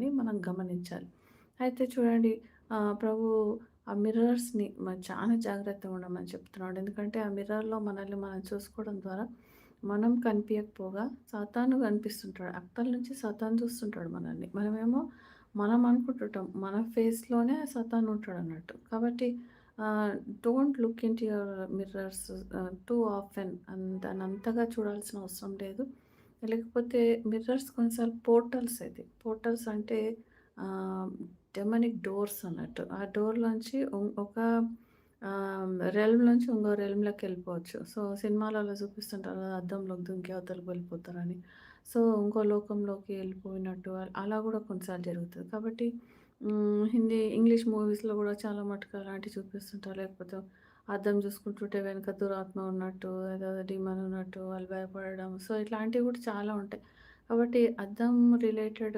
అని మనం గమనించాలి. అయితే చూడండి ప్రభు ఆ మిర్రర్స్‌ని చాలా జాగ్రత్తగా ఉండమని చెప్తున్నాడు. ఎందుకంటే ఆ మిర్రర్‌లో మనల్ని మనం చూసుకోవడం ద్వారా మనం కనిపియకపోగా సాతాను కనిపిస్తుంటాడు. అక్కల నుంచి సాతాను చూస్తుంటాడు మనల్ని. మనమేమో మనం అనుకుంటుంటాం మన ఫేస్‌లోనే సాతాను ఉంటాడన్నట్టు. కాబట్టి ah, don't look into your mirrors too often దాన్నంతగా చూడాల్సిన అవసరం లేదు. లేకపోతే మిర్రర్స్ కొన్నిసార్లు పోర్టల్స్ ఇది. పోర్టల్స్ అంటే ఆహ్, డెమనిక్ డోర్స్ అన్నట్టు. ఆ డోర్‌లోంచి ఒక రెల్మ్ నుంచి ఇంకో రెల్మ్‌లోకెళ్ళిపోవచ్చు. సో, సినిమాలలో చూపిస్తుంటారు కదా! అద్దంలోకి దుంకి అవతలకి వెళ్ళిపోతారని. సో, ఇంకో లోకంలోకి వెళ్ళిపోయినట్టు అలా కూడా కొన్నిసార్లు జరుగుతది. కాబట్టి ఇంగ్లీష్ మూవీస్‌లో కూడా చాలా మటుకు అలాంటివి చూపిస్తుంటారు. లేకపోతే అద్దం చూసుకుంటుంటే వెనక దురాత్మ ఉన్నట్టు, ఏదో డీమన్ ఉన్నట్టు వాళ్ళు భయపడడం. సో, ఇట్లాంటివి కూడా చాలా ఉంటాయి. కాబట్టి అద్దం రిలేటెడ్